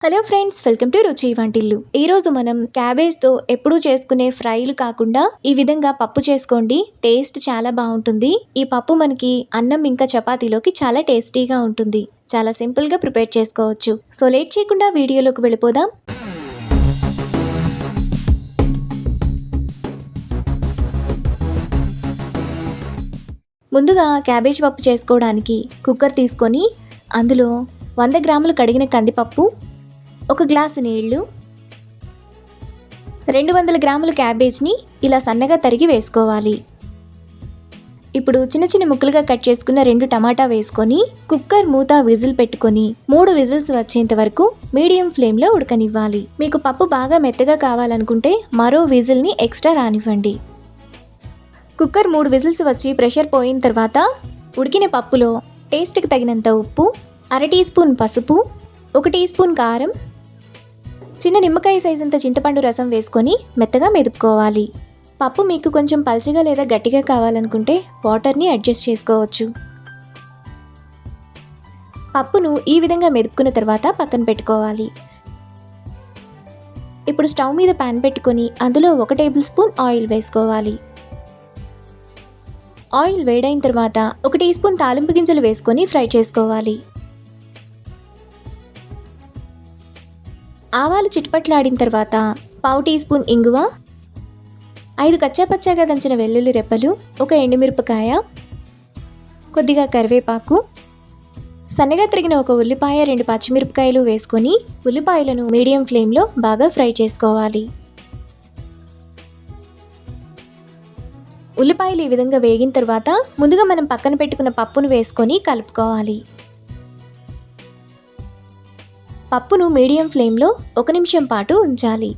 Hello friends, welcome to రుచి వంటిల్లు. ఈరోజు మనం క్యాబేజ్తో ఎప్పుడూ చేసుకునే ఫ్రైలు కాకుండా ఈ విధంగా పప్పు చేసుకోండి. టేస్ట్ చాలా బాగుంటుంది. ఈ పప్పు మనకి అన్నం ఇంకా చపాతీలోకి చాలా టేస్టీగా ఉంటుంది. చాలా సింపుల్గా ప్రిపేర్ చేసుకోవచ్చు. సో లేట్ చేయకుండా వీడియోలోకి వెళ్ళిపోదాం. ముందుగా క్యాబేజ్ పప్పు చేసుకోవడానికి కుక్కర్ తీసుకొని అందులో 100 గ్రాములు కడిగిన కందిపప్పు, 1 గ్లాసు నీళ్లు, 200 గ్రాముల క్యాబేజ్ని ఇలా సన్నగా తరిగి వేసుకోవాలి. ఇప్పుడు చిన్న చిన్న ముక్కలుగా కట్ చేసుకున్న 2 టమాటా వేసుకొని కుక్కర్ మూత విజిల్ పెట్టుకొని 3 విజిల్స్ వచ్చేంత వరకు మీడియం ఫ్లేమ్లో ఉడకనివ్వాలి. మీకు పప్పు బాగా మెత్తగా కావాలనుకుంటే మరో విజిల్ని ఎక్స్ట్రా రానివ్వండి. కుక్కర్ 3 విజిల్స్ వచ్చి ప్రెషర్ పోయిన తర్వాత ఉడికిన పప్పులో టేస్ట్కి తగినంత ఉప్పు, 1/2 టీ స్పూన్ పసుపు, 1 టీ స్పూన్ కారం, చిన్న నిమ్మకాయ సైజ్ అంత చింతపండు రసం వేసుకొని మెత్తగా మెదుపుకోవాలి. పప్పు మీకు కొంచెం పల్చగా లేదా గట్టిగా కావాలనుకుంటే వాటర్ని అడ్జస్ట్ చేసుకోవచ్చు. పప్పును ఈ విధంగా మెదుపుకున్న తర్వాత పక్కన పెట్టుకోవాలి. ఇప్పుడు స్టవ్ మీద ప్యాన్ పెట్టుకొని అందులో 1 టేబుల్ స్పూన్ ఆయిల్ వేసుకోవాలి. ఆయిల్ వేడైన తర్వాత 1 టీ స్పూన్ తాలింపు గింజలు వేసుకొని ఫ్రై చేసుకోవాలి. ఆవాలు చిట్పట్లాడిన తర్వాత 1/2 టీ స్పూన్ ఇంగువ, 5 కచ్చాపచ్చాగా దంచిన వెల్లుల్లి రెప్పలు, 1 ఎండుమిరపకాయ, కొద్దిగా కరివేపాకు, సన్నగా తరిగిన 1 ఉల్లిపాయ, 2 పచ్చిమిరపకాయలు వేసుకొని ఉల్లిపాయలను మీడియం ఫ్లేమ్లో బాగా ఫ్రై చేసుకోవాలి. ఉల్లిపాయలు ఈ విధంగా వేగిన తర్వాత ముందుగా మనం పక్కన పెట్టుకున్న పప్పును వేసుకొని కలుపుకోవాలి. పప్పును మీడియం ఫ్లేమ్లో 1 నిమిషం పాటు ఉంచాలి.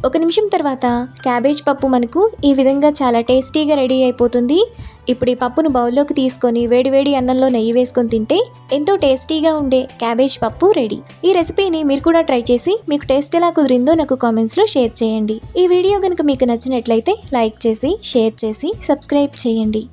1 నిమిషం తర్వాత క్యాబేజ్ పప్పు మనకు ఈ విధంగా చాలా టేస్టీగా రెడీ అయిపోతుంది. ఇప్పుడు ఈ పప్పును బౌల్లోకి తీసుకొని వేడివేడి అన్నంలో నెయ్యి వేసుకొని తింటే ఎంతో టేస్టీగా ఉండే క్యాబేజ్ పప్పు రెడీ. ఈ రెసిపీని మీరు కూడా ట్రై చేసి మీకు టేస్ట్ ఎలా కుదిరిందో నాకు కామెంట్స్లో షేర్ చేయండి. ఈ వీడియో కనుక మీకు నచ్చినట్లయితే లైక్ చేసి, షేర్ చేసి, సబ్స్క్రైబ్ చేయండి.